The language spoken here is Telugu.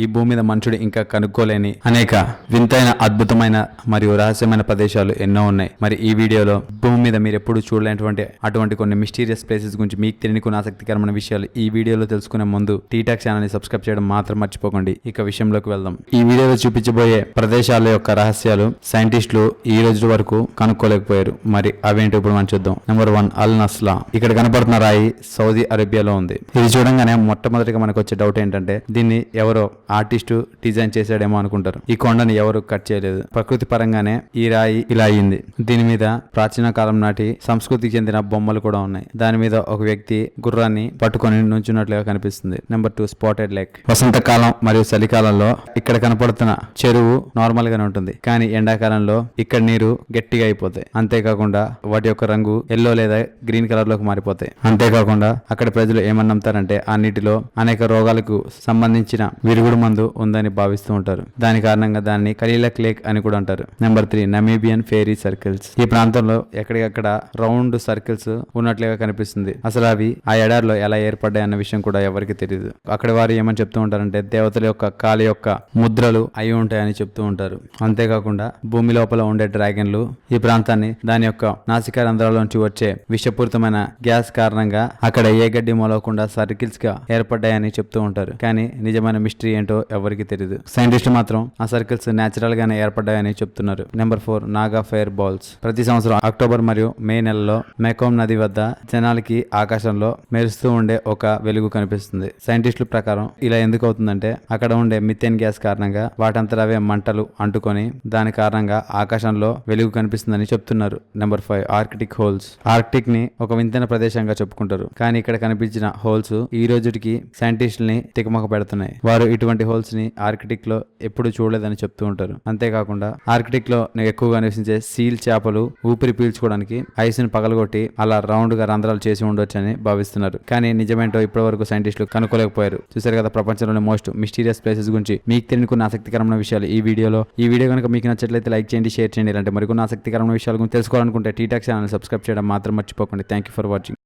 ఈ భూమి మీద మనుషుడు ఇంకా కనుక్కోలేని అనేక వింతైన అద్భుతమైన మరియు రహస్యమైన ప్రదేశాలు ఎన్నో ఉన్నాయి. మరి ఈ వీడియోలో భూమి మీద మీరు ఎప్పుడు చూడలేనటువంటి అటువంటి కొన్ని మిస్టీరియస్ ప్లేసెస్ గురించి మీకు తెలియని కొన్ని ఆసక్తికరమైన విషయాలు ఈ వీడియోలో తెలుసుకునే ముందు టీటాక్ ఛానల్ ని సబ్స్క్రైబ్ చేయడం మాత్రం మర్చిపోకండి. ఇక విషయంలోకి వెళ్దాం. ఈ వీడియోలో చూపించబోయే ప్రదేశాల యొక్క రహస్యాలు సైంటిస్టులు ఈ రోజు వరకు కనుక్కోలేకపోయారు. మరి అవేంటో ఇప్పుడు మనం చూద్దాం. నెంబర్ 1, అల్ నస్లా. ఇక్కడ కనపడుతున్న రాయి సౌదీ అరేబియాలో ఉంది. ఇది చూడంగానే మొట్టమొదటిగా మనకు వచ్చే డౌట్ ఏంటంటే దీన్ని ఎవరో ఆర్టిస్టు డిజైన్ చేశాడేమో అనుకుంటారు. ఈ కొండని ఎవరు కట్ చేయలేదు. ప్రకృతి పరంగానే ఈ రాయి ఇలా అయింది. దీని మీద ప్రాచీన కాలం నాటి సంస్కృతికి చెందిన బొమ్మలు కూడా ఉన్నాయి. దాని మీద ఒక వ్యక్తి గుర్రాన్ని పట్టుకొని నుంచున్నట్లుగా కనిపిస్తుంది. Number 2, spotted lake. వసంతకాలం మరియు చలికాలంలో ఇక్కడ కనపడుతున్న చెరువు నార్మల్ గానే ఉంటుంది. కానీ ఎండాకాలంలో ఇక్కడ నీరు గట్టిగా అయిపోతాయి. అంతేకాకుండా వాటి యొక్క రంగు ఎల్లో లేదా గ్రీన్ కలర్ లోకి మారిపోతాయి. అంతేకాకుండా అక్కడ ప్రజలు ఏమని నమ్ముతారంటే ఆ నీటిలో అనేక రోగాలకు సంబంధించిన విరుగుడు మందు ఉందని భావిస్తూ ఉంటారు. దాని కారణంగా దాన్ని కలీలక్ లేక్ అని కూడా అంటారు. నెంబర్ 3, నమీబియన్ ఫేరీ సర్కిల్స్. ఈ ప్రాంతంలో ఎక్కడికక్కడ రౌండ్ సర్కిల్స్ ఉన్నట్లుగా కనిపిస్తుంది. అసలు అవి ఆ ఎడారిలో ఎలా ఏర్పడ్డాయి అన్న విషయం కూడా ఎవరికి తెలియదు. అక్కడ వారు ఏమని చెప్తూ ఉంటారంటే దేవతల యొక్క కాలి యొక్క ముద్రలు అయి ఉంటాయని చెప్తూ ఉంటారు. అంతేకాకుండా భూమి లోపల ఉండే డ్రాగన్లు ఈ ప్రాంతాన్ని దాని యొక్క నాసికా రంధ్రాల్లోంచి వచ్చే విషపూరితమైన గ్యాస్ కారణంగా అక్కడ ఏ గడ్డి మొలవకుండా సర్కిల్స్ గా ఏర్పడ్డాయని చెప్తూ ఉంటారు. కానీ నిజమైన మిస్టరీ ఏంటో ఎవరికి తెలియదు. సైంటిస్టులు మాత్రం ఆ సర్కిల్స్ నేచురల్ గానే ఏర్పడ్డాయని చెప్తున్నారు. Number 4, Naga fire balls. ప్రతి సంవత్సరం అక్టోబర్ మరియు మే నెలలో మెకోమ్ నది వద్ద జనాలకి ఆకాశంలో మెరుస్తూ ఉండే ఒక వెలుగు కనిపిస్తుంది. సైంటిస్టుల ప్రకారం ఇలా ఎందుకు అవుతుందంటే అక్కడ ఉండే మిథేన్ గ్యాస్ కారణంగా వాటంతట అవే మంటలు అంటుకొని దాని కారణంగా ఆకాశంలో వెలుగు కనిపిస్తుందని చెప్తున్నారు. Number 5, Arctic holes. ఆర్కిటిక్ ని ఒక వింతైన ప్రదేశంగా చెప్పుకుంటారు. కానీ ఇక్కడ కనిపించిన హోల్స్ ఈ రోజుకి సైంటిస్టుల్ని తికమక పెడుతున్నాయి. వారు ఇటువంటి హోల్స్ ని ఆర్కిటిక్ లో ఎప్పుడు చూడలేదని చెప్తూ ఉంటారు. అంతేకాకుండా ఆర్కిటిక్ లో ఎక్కువగా నివసించే సీల్ చేపలు ఊపిరి పీల్చుకోవడానికి ఐస్ ని పగలగొట్టి అలా రౌండ్ గా రంధ్రాలు చేసి ఉండొచ్చని భావిస్తున్నారు. కానీ నిజమేంటో ఇప్పటి వరకు సైంటిస్టులు కనుక్కోలేకపోయారు. చూసారు కదా ప్రపంచంలోని మోస్ట్ మిస్టీరియస్ ప్లేసెస్ గురించి మీకు తెలియని కొన్ని ఆసక్తికరమైన విషయాలు ఈ వీడియోలో. ఈ వీడియో కనుక మీకు నచ్చట్లయితే లైక్ చేయండి, షేర్ చేయండి. ఇలాంటి మరికొన్ని ఆసక్తికరమైన విషయాల గురించి తెలుసుకోవాలనుకుంటే టీటాక్ ఛానల్ సబ్స్క్రైబ్ చేయడం మాత్రం మర్చిపోకండి. Thank you for watching.